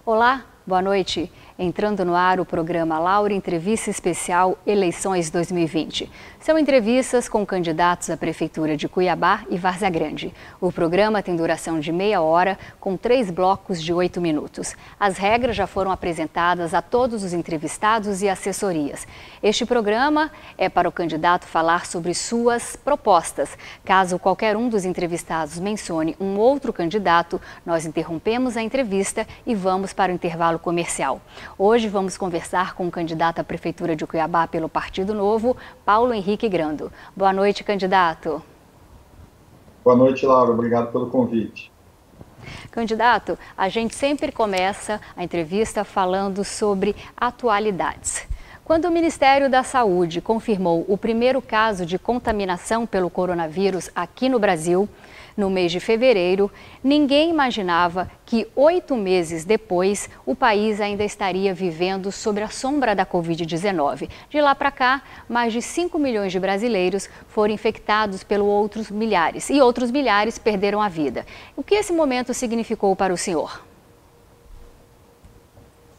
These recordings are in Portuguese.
Olá, boa noite. Entrando no ar o programa Laura Entrevista Especial Eleições 2020. São entrevistas com candidatos à Prefeitura de Cuiabá e Várzea Grande. O programa tem duração de meia hora, com 3 blocos de 8 minutos. As regras já foram apresentadas a todos os entrevistados e assessorias. Este programa é para o candidato falar sobre suas propostas. Caso qualquer um dos entrevistados mencione um outro candidato, nós interrompemos a entrevista e vamos para o intervalo comercial. Hoje vamos conversar com o candidato à Prefeitura de Cuiabá pelo Partido Novo, Paulo Henrique Grando. Boa noite, candidato. Boa noite, Laura. Obrigado pelo convite. Candidato, a gente sempre começa a entrevista falando sobre atualidades. Quando o Ministério da Saúde confirmou o primeiro caso de contaminação pelo coronavírus aqui no Brasil, no mês de fevereiro, ninguém imaginava que 8 meses depois o país ainda estaria vivendo sob a sombra da Covid-19. De lá para cá, mais de 5 milhões de brasileiros foram infectados pelos outros milhares e outros milhares perderam a vida. O que esse momento significou para o senhor?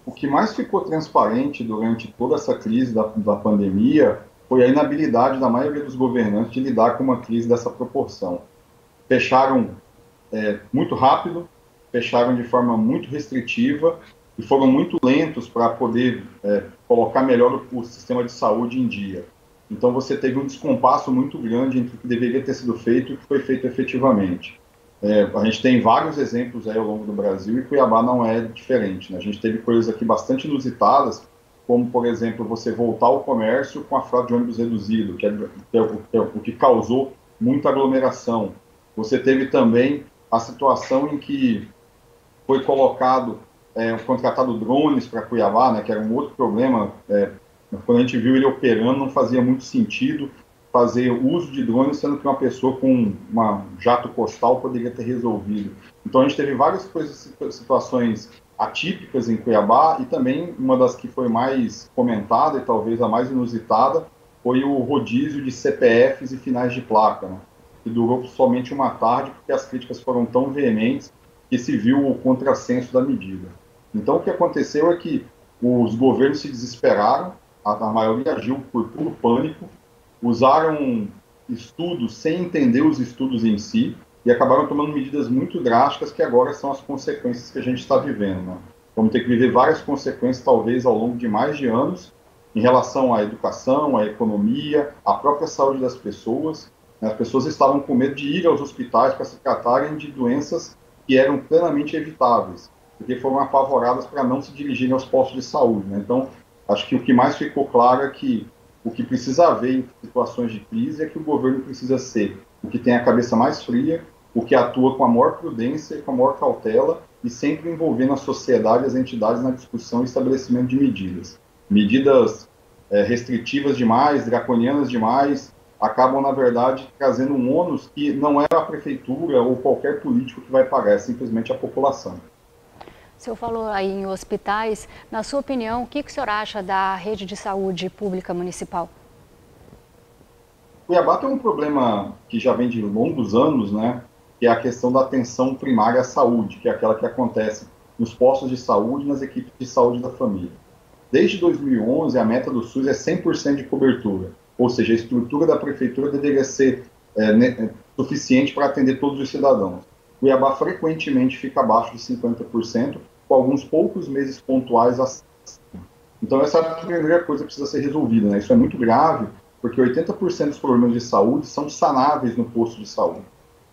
O que mais ficou transparente durante toda essa crise da pandemia foi a inabilidade da maioria dos governantes de lidar com uma crise dessa proporção. Fecharam muito rápido, fecharam de forma muito restritiva e foram muito lentos para poder colocar melhor o sistema de saúde em dia. Então você teve um descompasso muito grande entre o que deveria ter sido feito e o que foi feito efetivamente. A gente tem vários exemplos aí ao longo do Brasil e Cuiabá não é diferente, né? A gente teve coisas aqui bastante inusitadas, como, por exemplo, você voltar ao comércio com a frota de ônibus reduzido, que é o que causou muita aglomeração. Você teve também a situação em que foi contratado drones para Cuiabá, né, que era um outro problema. Quando a gente viu ele operando, não fazia muito sentido fazer uso de drones, sendo que uma pessoa com uma jato postal poderia ter resolvido. Então a gente teve várias situações atípicas em Cuiabá e também uma das que foi mais comentada e talvez a mais inusitada foi o rodízio de CPFs e finais de placa, né, que durou somente uma tarde porque as críticas foram tão veementes que se viu o contrassenso da medida. Então o que aconteceu é que os governos se desesperaram, a maioria agiu por puro pânico, usaram estudos sem entender os estudos em si e acabaram tomando medidas muito drásticas que agora são as consequências que a gente está vivendo, né? Vamos ter que viver várias consequências, talvez, ao longo de mais de anos, em relação à educação, à economia, à própria saúde das pessoas. As pessoas estavam com medo de ir aos hospitais para se tratarem de doenças que eram plenamente evitáveis, porque foram apavoradas para não se dirigirem aos postos de saúde, né? Então, acho que o que mais ficou claro é que o que precisa haver em situações de crise é que o governo precisa ser o que tem a cabeça mais fria, o que atua com a maior prudência e com a maior cautela e sempre envolvendo a sociedade e as entidades na discussão e estabelecimento de medidas. Medidas restritivas demais, draconianas demais, acabam, na verdade, trazendo um ônus que não é a prefeitura ou qualquer político que vai pagar, é simplesmente a população. O senhor falou aí em hospitais. Na sua opinião, o que o senhor acha da rede de saúde pública municipal? Cuiabá tem um problema que já vem de longos anos, né? Que é a questão da atenção primária à saúde, que é aquela que acontece nos postos de saúde e nas equipes de saúde da família. Desde 2011, a meta do SUS é 100% de cobertura, ou seja, a estrutura da prefeitura deveria ser suficiente para atender todos os cidadãos. Cuiabá frequentemente fica abaixo de 50%, com alguns poucos meses pontuais acima. Então essa é a primeira coisa que precisa ser resolvida, né? Isso é muito grave, porque 80% dos problemas de saúde são sanáveis no posto de saúde.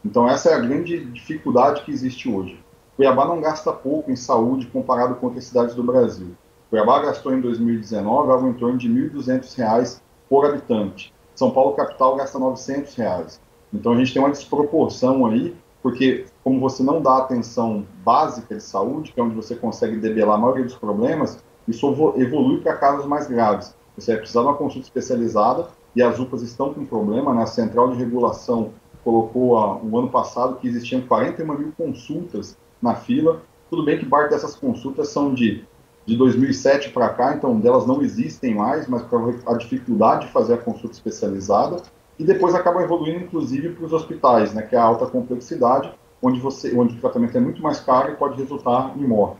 Então essa é a grande dificuldade que existe hoje. Cuiabá não gasta pouco em saúde comparado com outras cidades do Brasil. Cuiabá gastou em 2019 algo em torno de R$ 1.200 por habitante. São Paulo capital gasta R$ 900. Então a gente tem uma desproporção aí, porque como você não dá atenção básica de saúde, que é onde você consegue debelar a maioria dos problemas, isso evolui para casos mais graves. Você vai precisar de uma consulta especializada e as UPAs estão com problema, né? A Central de Regulação colocou o ano passado que existiam 41 mil consultas na fila. Tudo bem que parte dessas consultas são de 2007 para cá, então delas não existem mais, mas para a dificuldade de fazer a consulta especializada. E depois acaba evoluindo, inclusive, para os hospitais, né, que é a alta complexidade, onde o tratamento é muito mais caro e pode resultar em morte.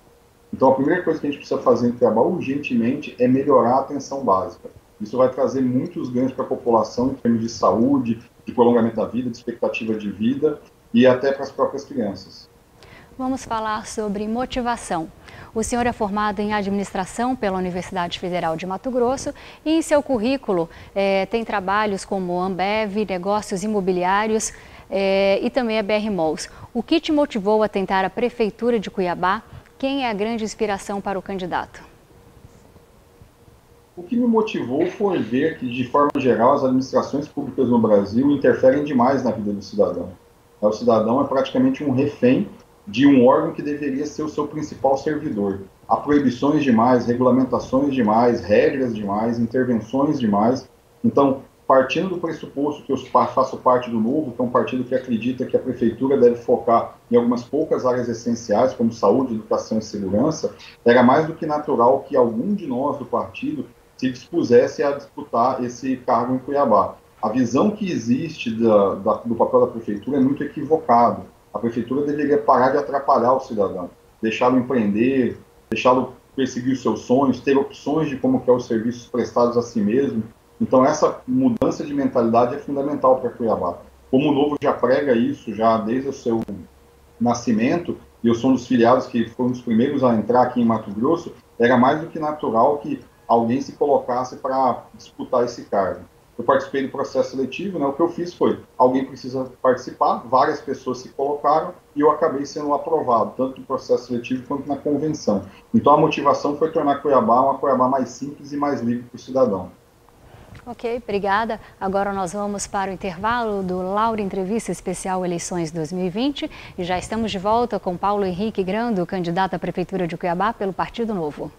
Então, a primeira coisa que a gente precisa fazer em Cuiabá urgentemente é melhorar a atenção básica. Isso vai trazer muitos ganhos para a população em termos de saúde, de prolongamento da vida, de expectativa de vida e até para as próprias crianças. Vamos falar sobre motivação. O senhor é formado em administração pela Universidade Federal de Mato Grosso e em seu currículo tem trabalhos como Ambev, negócios imobiliários e também a BR Malls. O que te motivou a tentar a Prefeitura de Cuiabá? Quem é a grande inspiração para o candidato? O que me motivou foi ver que, de forma geral, as administrações públicas no Brasil interferem demais na vida do cidadão. O cidadão é praticamente um refém de um órgão que deveria ser o seu principal servidor. Há proibições demais, regulamentações demais, regras demais, intervenções demais. Então, partindo do pressuposto que eu faço parte do Novo, que é um partido que acredita que a prefeitura deve focar em algumas poucas áreas essenciais, como saúde, educação e segurança, era mais do que natural que algum de nós do partido se dispusesse a disputar esse cargo em Cuiabá. A visão que existe do papel da prefeitura é muito equivocada. A prefeitura deveria parar de atrapalhar o cidadão, deixá-lo empreender, deixá-lo perseguir os seus sonhos, ter opções de como que é os serviços prestados a si mesmo. Então essa mudança de mentalidade é fundamental para Cuiabá. Como o Novo já prega isso, já desde o seu nascimento, e eu sou um dos filiados que foram os primeiros a entrar aqui em Mato Grosso, era mais do que natural que alguém se colocasse para disputar esse cargo. Eu participei do processo seletivo, né? O que eu fiz foi, alguém precisa participar, várias pessoas se colocaram e eu acabei sendo aprovado, tanto no processo seletivo quanto na convenção. Então a motivação foi tornar Cuiabá uma Cuiabá mais simples e mais livre para o cidadão. Ok, obrigada. Agora nós vamos para o intervalo do Laura Entrevista Especial Eleições 2020 e já estamos de volta com Paulo Henrique Grando, candidato à Prefeitura de Cuiabá pelo Partido Novo.